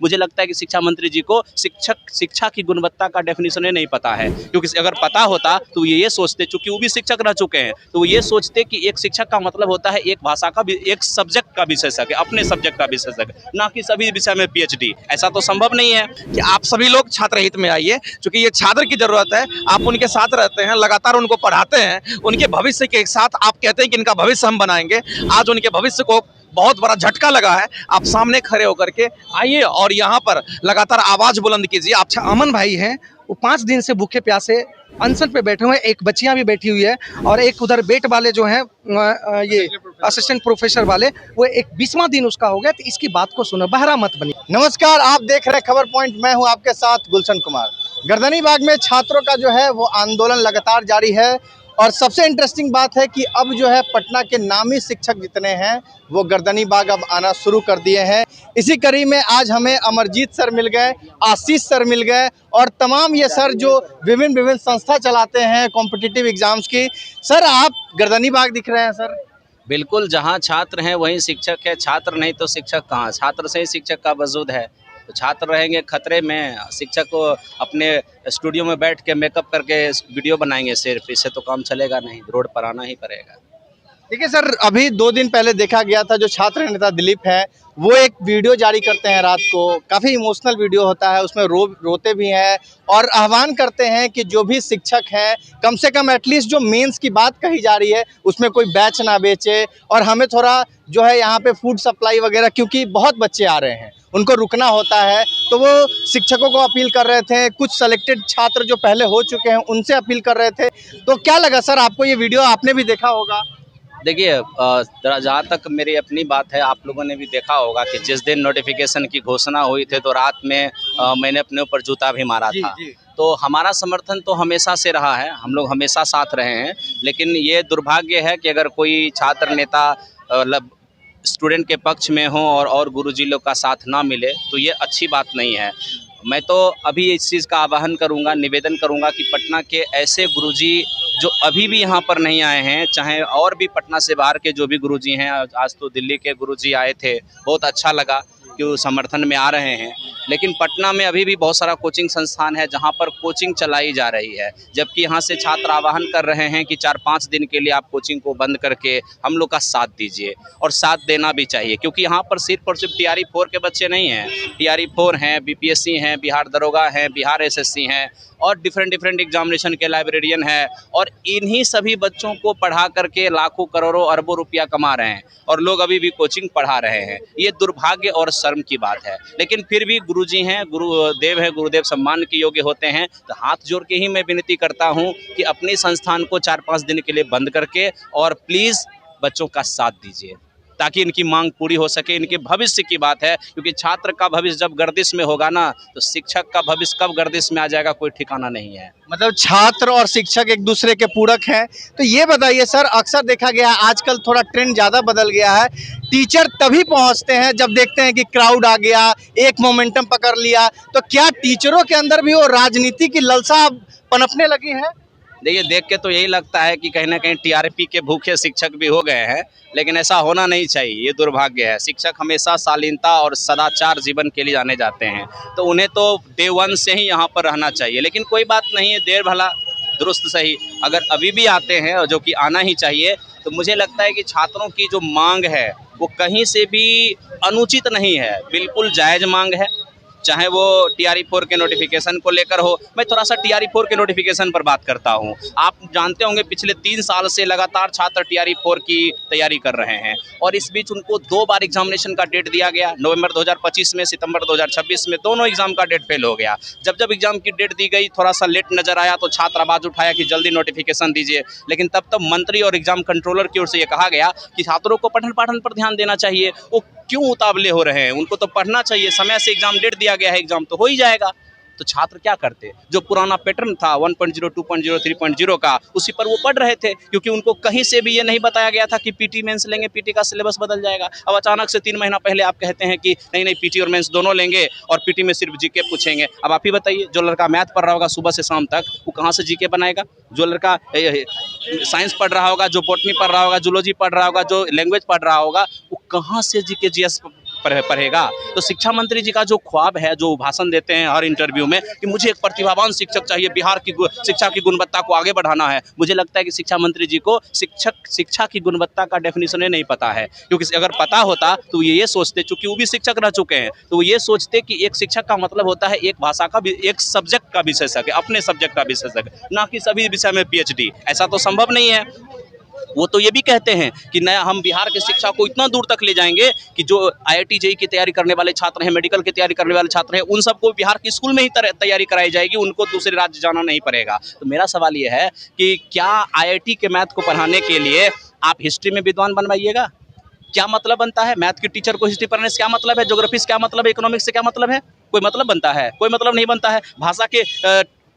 मुझे लगता है कि शिक्षा मंत्री जी को शिक्षा की गुणवत्ता का डेफिनेशन नहीं पता है, क्योंकि अगर पता होता तो ये सोचते, चूंकि वो भी शिक्षक रह चुके हैं, तो वो ये सोचते कि एक शिक्षक का मतलब होता है एक भाषा का भी, एक सब्जेक्ट का विशेषज्ञ, अपने सब्जेक्ट का विशेषज्ञ, ना कि सभी विषय में पीएचडी। ऐसा तो संभव नहीं है। कि आप सभी लोग छात्र हित में आइए, क्योंकि ये छात्र की जरूरत है। आप उनके साथ रहते हैं, लगातार उनको पढ़ाते हैं, उनके भविष्य के साथ आप कहते हैं कि इनका भविष्य हम बनाएंगे। आज उनके भविष्य को बहुत बड़ा झटका लगा है। आप सामने खड़े होकर के आइए और यहाँ पर लगातार आवाज बुलंद कीजिए। आप अमन भाई हैं, वो 5 दिन से भूखे प्यासे अनशन पे बैठे हुए हैं। एक बच्चियां भी बैठी हुई है और एक उधर बेट वाले जो हैं ये असिस्टेंट प्रोफेसर वाले, वो एक 20वां दिन उसका हो गया। तो इसकी बात को सुनो, बहरा मत बनी। नमस्कार, आप देख रहे हैं खबर पॉइंट, मैं हूं आपके साथ गुलशन कुमार। गर्दनीबाग में छात्रों का जो है वो आंदोलन लगातार जारी है और सबसे इंटरेस्टिंग बात है कि अब जो है पटना के नामी शिक्षक जितने हैं वो गर्दनीबाग अब आना शुरू कर दिए हैं। इसी कड़ी में आज हमें अमरजीत सर मिल गए, आशीष सर मिल गए और तमाम ये सर जो विभिन्न संस्था चलाते हैं कॉम्पिटिटिव एग्जाम्स की। सर आप गर्दनीबाग दिख रहे हैं सर। बिल्कुल, जहाँ छात्र हैं वहीं शिक्षक है, छात्र नहीं तो शिक्षक कहाँ? छात्र से ही शिक्षक का वजूद है। तो छात्र रहेंगे खतरे में, शिक्षक को अपने स्टूडियो में बैठ के मेकअप करके वीडियो बनाएंगे सिर्फ, इससे तो काम चलेगा नहीं, रोड पर आना ही पड़ेगा। देखिए सर, अभी 2 दिन पहले देखा गया था, जो छात्र नेता दिलीप है वो एक वीडियो जारी करते हैं रात को, काफ़ी इमोशनल वीडियो होता है, उसमें रोते भी हैं और आह्वान करते हैं कि जो भी शिक्षक हैं कम से कम एटलीस्ट जो मेंस की बात कही जा रही है उसमें कोई बैच ना बेचे और हमें थोड़ा जो है यहाँ पे फूड सप्लाई वगैरह, क्योंकि बहुत बच्चे आ रहे हैं उनको रुकना होता है। तो वो शिक्षकों को अपील कर रहे थे, कुछ सेलेक्टेड छात्र जो पहले हो चुके हैं उनसे अपील कर रहे थे। तो क्या लगा सर आपको ये वीडियो? आपने भी देखा होगा। देखिए, जहाँ तक मेरी अपनी बात है, आप लोगों ने भी देखा होगा कि जिस दिन नोटिफिकेशन की घोषणा हुई थी तो रात में मैंने अपने ऊपर जूता भी मारा था। तो हमारा समर्थन तो हमेशा से रहा है, हम लोग हमेशा साथ रहे हैं। लेकिन ये दुर्भाग्य है कि अगर कोई छात्र नेता मतलब स्टूडेंट के पक्ष में हो और गुरुजी लोग का साथ ना मिले तो ये अच्छी बात नहीं है। मैं तो अभी इस चीज़ का आह्वान करूंगा, निवेदन करूंगा कि पटना के ऐसे गुरुजी जो अभी भी यहाँ पर नहीं आए हैं, चाहे और भी पटना से बाहर के जो भी गुरुजी हैं, आज तो दिल्ली के गुरुजी आए थे, बहुत अच्छा लगा कि वो समर्थन में आ रहे हैं। लेकिन पटना में अभी भी बहुत सारा कोचिंग संस्थान है जहाँ पर कोचिंग चलाई जा रही है, जबकि यहाँ से छात्र आह्वान कर रहे हैं कि 4-5 दिन के लिए आप कोचिंग को बंद करके हम लोग का साथ दीजिए, और साथ देना भी चाहिए, क्योंकि यहाँ पर सिर्फ और सिर्फ TRE 4 के बच्चे नहीं हैं, TRE 4 हैं, BPSC हैं, बिहार दरोगा हैं, बिहार SSC हैं और डिफरेंट एग्जामिनेशन के लाइब्रेरियन है, और इन्हीं सभी बच्चों को पढ़ा करके लाखों करोड़ों अरबों रुपया कमा रहे हैं और लोग अभी भी कोचिंग पढ़ा रहे हैं। ये दुर्भाग्य और शर्म की बात है। लेकिन फिर भी गुरुजी हैं, गुरुदेव हैं, गुरुदेव सम्मान के योग्य होते हैं। तो हाथ जोड़ के ही मैं विनती करता हूं कि अपने संस्थान को 4-5 दिन के लिए बंद करके और प्लीज़ बच्चों का साथ दीजिए, ताकि इनकी मांग पूरी हो सके। इनके भविष्य की बात है, क्योंकि छात्र का भविष्य जब गर्दिश में होगा ना, तो शिक्षक का भविष्य कब गर्दिश में आ जाएगा कोई ठिकाना नहीं है। मतलब छात्र और शिक्षक एक दूसरे के पूरक हैं। तो ये बताइए सर, अक्सर देखा गया है आजकल थोड़ा ट्रेंड ज़्यादा बदल गया है, टीचर तभी पहुंचते हैं जब देखते हैं कि क्राउड आ गया, एक मोमेंटम पकड़ लिया। तो क्या टीचरों के अंदर भी वो राजनीति की ललसा पनपने लगी है? देखिए, देख के तो यही लगता है कि कहीं ना कहीं TRP के भूखे शिक्षक भी हो गए हैं, लेकिन ऐसा होना नहीं चाहिए, ये दुर्भाग्य है। शिक्षक हमेशा शालीनता और सदाचार जीवन के लिए जाने जाते हैं, तो उन्हें तो डे 1 से ही यहाँ पर रहना चाहिए। लेकिन कोई बात नहीं है, देर भला दुरुस्त सही। अगर अभी भी आते हैं, और जो कि आना ही चाहिए, तो मुझे लगता है कि छात्रों की जो मांग है वो कहीं से भी अनुचित नहीं है, बिल्कुल जायज़ मांग है। चाहे वो TRE 4 के नोटिफिकेशन को लेकर हो। मैं थोड़ा सा TRE 4 के नोटिफिकेशन पर बात करता हूं। आप जानते होंगे पिछले 3 साल से लगातार छात्र TRE 4 की तैयारी कर रहे हैं, और इस बीच उनको 2 बार एग्जामिनेशन का डेट दिया गया, नवंबर 2025 में, सितंबर 2026 में, दोनों एग्जाम का डेट फेल हो गया। जब एग्जाम की डेट दी गई, थोड़ा सा लेट नजर आया, तो छात्र आवाज उठाया कि जल्दी नोटिफिकेशन दीजिए। लेकिन तब मंत्री और एग्जाम कंट्रोलर की ओर से ये कहा गया कि छात्रों को पठन पाठन पर ध्यान देना चाहिए, वो क्यों उतावले हो रहे हैं, उनको तो पढ़ना चाहिए, समय से एग्जाम डेट दिया गया है, एग्जाम तो हो ही जाएगा। तो छात्र क्या करते, जो पुराना पैटर्न था 1.0, 2.0, 3.0 का, उसी पर वो पढ़ रहे थे, क्योंकि उनको कहीं से भी ये नहीं बताया गया था कि पीटी मेंस लेंगे, पीटी का सिलेबस बदल जाएगा। अब अचानक से 3 महीना पहले आप कहते हैं कि नहीं पीटी और मेंस दोनों लेंगे और पीटी में सिर्फ जीके पूछेंगे। अब आप ही बताइए, जो लड़का मैथ पढ़ रहा होगा सुबह से शाम तक, वो कहाँ से जीके बनाएगा? जो लड़का साइंस पढ़ रहा होगा, जो बॉटनी पढ़ रहा होगा, जूलॉजी पढ़ रहा होगा, जो लैंग्वेज पढ़ रहा होगा, वो कहाँ से जीके जीएस पढ़ेगा। तो शिक्षा मंत्री जी का जो ख्वाब है, जो भाषण देते हैं हर इंटरव्यू में कि मुझे एक प्रतिभावान शिक्षक चाहिए, बिहार की शिक्षा की गुणवत्ता को आगे बढ़ाना है, मुझे लगता है कि शिक्षा मंत्री जी को शिक्षा की गुणवत्ता का डेफिनेशन नहीं पता है। क्योंकि अगर पता होता तो ये सोचते, चूंकि वो भी शिक्षक रह चुके हैं, तो वो ये सोचते कि एक शिक्षक का मतलब होता है एक भाषा का, एक सब्जेक्ट का विशेषज्ञ, अपने सब्जेक्ट का विशेषज्ञ, ना कि सभी विषय में PhD। ऐसा तो संभव नहीं है। वो तो ये भी कहते हैं कि नया हम बिहार की शिक्षा को इतना दूर तक ले जाएंगे कि जो IIT JEE की तैयारी करने वाले छात्र हैं, मेडिकल की तैयारी करने वाले छात्र हैं, उन सबको बिहार के स्कूल में ही तैयारी कराई जाएगी, उनको दूसरे राज्य जाना नहीं पड़ेगा। तो मेरा सवाल ये है कि क्या IIT के मैथ को पढ़ाने के लिए आप हिस्ट्री में विद्वान बनवाइएगा? क्या मतलब बनता है? मैथ के टीचर को हिस्ट्री पढ़ने से क्या मतलब है? ज्योग्राफी से क्या मतलब है? इकोनॉमिक्स से क्या मतलब है? कोई मतलब बनता है? कोई मतलब नहीं बनता है। भाषा के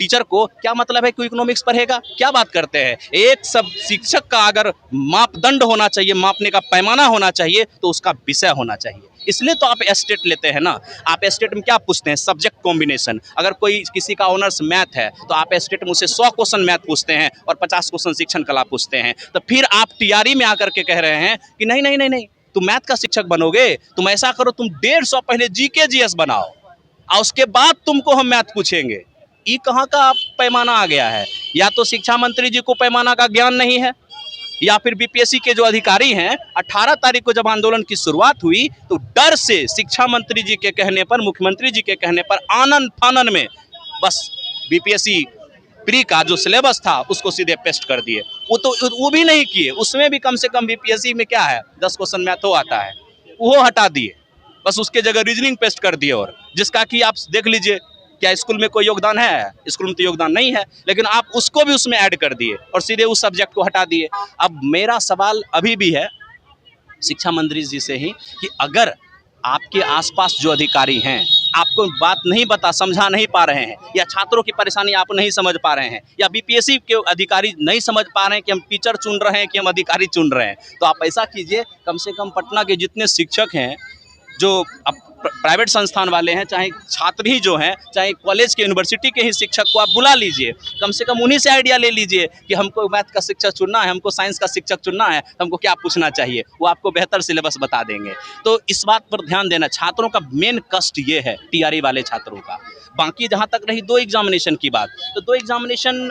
टीचर को क्या मतलब है कि इकोनॉमिक्स पढ़ेगा? क्या बात करते हैं? एक सब शिक्षक का अगर मापदंड होना चाहिए, मापने का पैमाना होना चाहिए, तो उसका विषय होना चाहिए। इसलिए तो आप एस्टेट लेते हैं ना। आप एस्टेट में क्या पूछते हैं? Subject combination. अगर कोई किसी का ऑनर्स मैथ है तो आप एस्टेट में उससे 100 क्वेश्चन मैथ पूछते हैं और 50 क्वेश्चन शिक्षण कला पूछते हैं। तो फिर आप TRE में आकर के कह रहे हैं कि नहीं नहीं नहीं नहीं, तुम मैथ का शिक्षक बनोगे, तुम ऐसा करो, तुम 150 पहले GK GS बनाओ और उसके बाद तुमको हम मैथ पूछेंगे। ये कहाँ का पैमाना आ गया है? या तो शिक्षा मंत्री जी को पैमाना का ज्ञान नहीं है, या फिर BPSC के जो अधिकारी हैं, 18 तारीख को जब आंदोलन की शुरुआत हुई तो डर से शिक्षा मंत्री जी के कहने पर, मुख्यमंत्री जी के कहने पर आनन फानन में बस BPSC प्री का जो सिलेबस था उसको सीधे पेस्ट कर दिए। वो भी नहीं किए। उसमें भी कम से कम BPSC में क्या है, 10 क्वेश्चन मैथ हो आता है, वो हटा दिए, बस उसके जगह रीजनिंग पेस्ट कर दिए। और जिसका कि आप देख लीजिए, क्या स्कूल में कोई योगदान है? स्कूल में तो योगदान नहीं है, लेकिन आप उसको भी उसमें ऐड कर दिए और सीधे उस सब्जेक्ट को हटा दिए। अब मेरा सवाल अभी भी है शिक्षा मंत्री जी से ही कि अगर आपके आसपास जो अधिकारी हैं आपको बात नहीं समझा नहीं पा रहे हैं, या छात्रों की परेशानी आप नहीं समझ पा रहे हैं, या BPSC के अधिकारी नहीं समझ पा रहे हैं कि हम टीचर चुन रहे हैं कि हम अधिकारी चुन रहे हैं, तो आप ऐसा कीजिए, कम से कम पटना के जितने शिक्षक हैं, जो अब प्राइवेट संस्थान वाले हैं, चाहे छात्र ही जो हैं, चाहे कॉलेज के यूनिवर्सिटी के ही शिक्षक को आप बुला लीजिए, कम से कम उन्हीं से आइडिया ले लीजिए कि हमको मैथ का शिक्षक चुनना है, हमको साइंस का शिक्षक चुनना है, तो हमको क्या पूछना चाहिए, वो आपको बेहतर सिलेबस बता देंगे। तो इस बात पर ध्यान देना। छात्रों का मेन कष्ट ये है, TRE वाले छात्रों का। बाकी जहाँ तक रही 2 एग्जामिनेशन की बात, तो 2 एग्जामिनेशन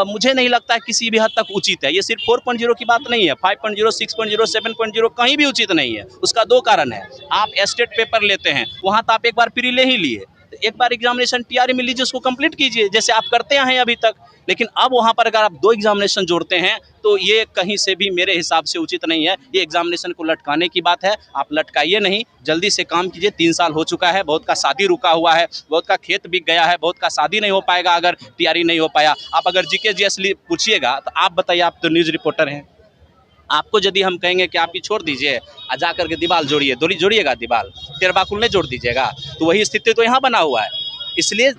मुझे नहीं लगता है किसी भी हद तक उचित है। ये सिर्फ 4.0 की बात नहीं है, 5.0, 6.0, 7.0 कहीं भी उचित नहीं है। उसका 2 कारण है। आप एस्टेट पेपर लेते हैं, वहाँ तो आप एक बार प्री ले ही लिए, तो एक बार एग्जामिनेशन TRE में लीजिए, उसको कंप्लीट कीजिए जैसे आप करते हैं अभी तक। लेकिन अब वहाँ पर अगर आप 2 एग्जामिनेशन जोड़ते हैं तो ये कहीं से भी मेरे हिसाब से उचित नहीं है। ये एग्जामिनेशन को लटकाने की बात है, आप लटकाइए नहीं, जल्दी से काम कीजिए। 3 साल हो चुका है, बहुत का शादी रुका हुआ है, बहुत का खेत बिक गया है, बहुत का शादी नहीं हो पाएगा अगर TRE नहीं हो पाया। आप अगर GK GS पूछिएगा तो आप बताइए, आप तो न्यूज़ रिपोर्टर हैं, आपको यदि हम कहेंगे कि आप ही छोड़ दीजिए, जा करके दीवार जोड़िएगा, दीवार तेरबाकुल नहीं जोड़ दीजिएगा, तो वही स्थिति तो यहाँ बना हुआ है। इसलिए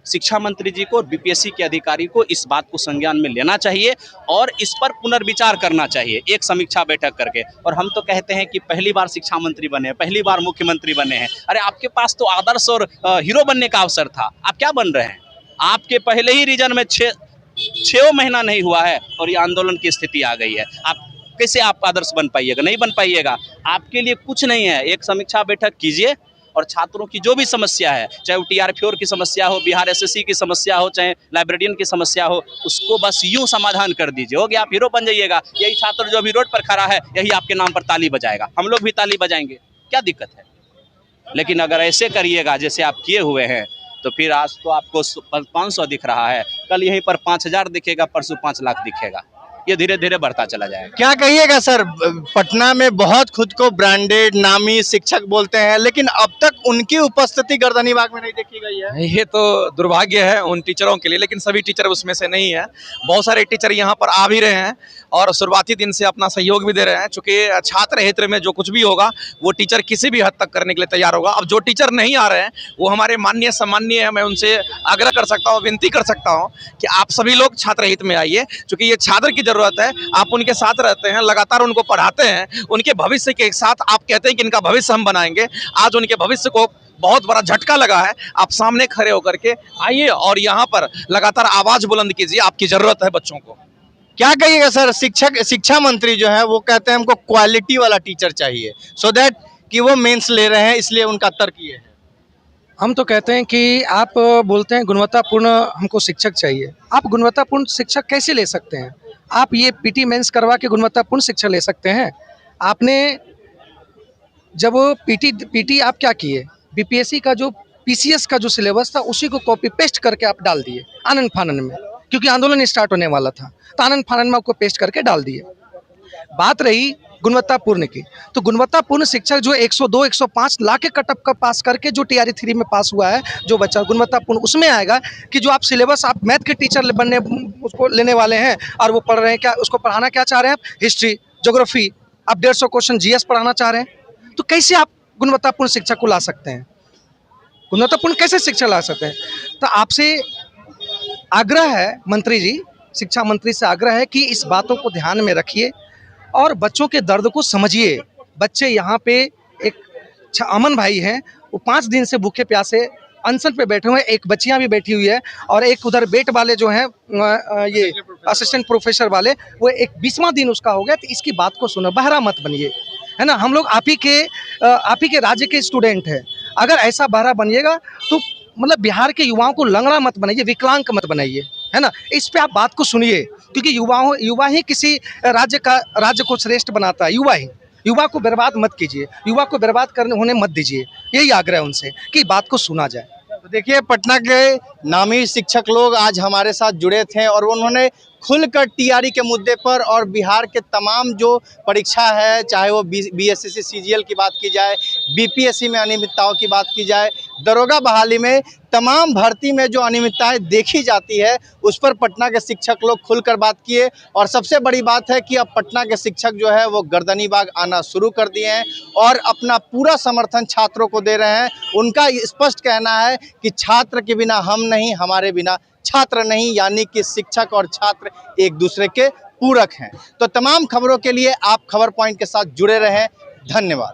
शिक्षा मंत्री जी को, BPSC के अधिकारी को इस बात को संज्ञान में लेना चाहिए और इस पर पुनर्विचार करना चाहिए, एक समीक्षा बैठक करके। और हम तो कहते हैं कि पहली बार शिक्षा मंत्री बने, पहली बार मुख्यमंत्री बने हैं, अरे आपके पास तो आदर्श और हीरो बनने का अवसर था, आप क्या बन रहे हैं? आपके पहले ही रीजन में 6 महीना नहीं हुआ है और ये आंदोलन की स्थिति आ गई है। आप कैसे आप आदर्श बन पाइएगा? नहीं बन पाइएगा। आपके लिए कुछ नहीं है, एक समीक्षा बैठक कीजिए और छात्रों की जो भी समस्या है, चाहे वो TR4 की समस्या हो, बिहार SSC की समस्या हो, चाहे लाइब्रेरियन की समस्या हो, उसको बस यूं समाधान कर दीजिए, हो गया, आप हीरो बन जाइएगा। यही छात्र जो अभी रोड पर खड़ा है, यही आपके नाम पर ताली बजाएगा, हम लोग भी ताली बजाएंगे, क्या दिक्कत है? लेकिन अगर ऐसे करिएगा जैसे आप किए हुए हैं, तो फिर आज तो आपको 500 दिख रहा है, कल यहीं पर 5000 दिखेगा, परसों 5 लाख दिखेगा। ये धीरे धीरे बढ़ता चला जाएगा। क्या कहिएगा सर, पटना में बहुत खुद को ब्रांडेड नामी शिक्षक बोलते हैं, लेकिन अब तक उनकी उपस्थिति गर्दनीबाग में नहीं देखी गई है। ये तो दुर्भाग्य है उन टीचरों के लिए, लेकिन सभी टीचर उसमें से नहीं है। बहुत सारे टीचर यहाँ पर आ भी रहे हैं और शुरुआती दिन से अपना सहयोग भी दे रहे हैं, चूँकि छात्र हित में जो कुछ भी होगा वो टीचर किसी भी हद तक करने के लिए तैयार होगा। अब जो टीचर नहीं आ रहे हैं वो हमारे माननीय सम्माननीय है, मैं उनसे आग्रह कर सकता हूँ, विनती कर सकता हूँ कि आप सभी लोग छात्र हित में आइए, क्योंकि ये छात्र की जरूरत है। आप उनके साथ रहते हैं, लगातार उनको पढ़ाते हैं, उनके भविष्य के साथ आप कहते हैं कि इनका भविष्य हम बनाएंगे। आज उनके भविष्य को बहुत बड़ा झटका लगा है। आप सामने खड़े होकर के आइए और यहाँ पर लगातार आवाज बुलंद कीजिए, आपकी जरूरत है बच्चों को। क्या कहिएगा सर, शिक्षा मंत्री जो है वो कहते हैं हमको क्वालिटी वाला टीचर चाहिए, सो दैट कि वो मेंस ले रहे हैं, इसलिए उनका तर्क ये है। हम तो कहते हैं कि आप बोलते हैं गुणवत्तापूर्ण हमको शिक्षक चाहिए। आप गुणवत्तापूर्ण शिक्षक कैसे ले सकते हैं? आप ये पीटी मेंस करवा के गुणवत्तापूर्ण शिक्षा ले सकते हैं? आपने जब पीटी आप क्या किए? बीपीएससी का जो पीसीएस का जो सिलेबस था उसी को कॉपी पेस्ट करके आप डाल दिए आनन फानन में, क्योंकि आंदोलन स्टार्ट होने वाला था, तो आनन फानन में आपको पेस्ट करके डाल दिए। बात रही गुणवत्तापूर्ण की, तो गुणवत्तापूर्ण शिक्षक जो 102 105 लाख के कटअप का पास करके जो टीआरई 3 में पास हुआ है, जो बच्चा गुणवत्तापूर्ण उसमें आएगा कि जो आप सिलेबस आप मैथ के टीचर बनने उसको लेने वाले हैं और वो पढ़ रहे हैं, क्या उसको पढ़ाना क्या चाह रहे हैं? हिस्ट्री, ज्योग्राफी, आप 150 क्वेश्चन जीएस पढ़ाना चाह रहे हैं, तो कैसे आप गुणवत्तापूर्ण शिक्षा को ला सकते हैं? गुणवत्तापूर्ण कैसे शिक्षा ला सकते हैं? तो आपसे आग्रह है मंत्री जी, शिक्षा मंत्री से आग्रह है कि इस बातों को ध्यान में रखिए और बच्चों के दर्द को समझिए। बच्चे यहाँ पे एक अमन भाई हैं, वो 5 दिन से भूखे प्यासे अनशन पे बैठे हुए हैं, एक बच्चियाँ भी बैठी हुई है और एक उधर बेट वाले जो हैं ये असिस्टेंट प्रोफेसर वाले, वो एक 20वां दिन उसका हो गया। तो इसकी बात को सुनो, बहरा मत बनिए, है ना। हम लोग आप ही के राज्य के स्टूडेंट हैं। अगर ऐसा बहरा बनिएगा तो मतलब बिहार के युवाओं को लंगड़ा मत बनाइए, विकलांग मत बनाइए, है ना। इस पे आप बात को सुनिए, क्योंकि युवा ही किसी राज्य को श्रेष्ठ बनाता है। युवा को बर्बाद मत कीजिए, युवा को बर्बाद होने मत दीजिए। यही आग्रह है उनसे कि बात को सुना जाए। तो देखिए, पटना के नामी शिक्षक लोग आज हमारे साथ जुड़े थे और उन्होंने खुलकर टीआरई के मुद्दे पर और बिहार के तमाम जो परीक्षा है, चाहे वो बीएसएससी सीजीएल की बात की जाए, बीपीएससी में अनियमितताओं की बात की जाए, दरोगा बहाली में, तमाम भर्ती में जो अनियमितताएं देखी जाती है, उस पर पटना के शिक्षक लोग खुलकर बात किए। और सबसे बड़ी बात है कि अब पटना के शिक्षक जो है वो गर्दनीबाग आना शुरू कर दिए हैं और अपना पूरा समर्थन छात्रों को दे रहे हैं। उनका स्पष्ट कहना है कि छात्र के बिना हम नहीं, हमारे बिना छात्र नहीं, यानी कि शिक्षक और छात्र एक दूसरे के पूरक हैं। तो तमाम खबरों के लिए आप खबर पॉइंट के साथ जुड़े रहें। धन्यवाद।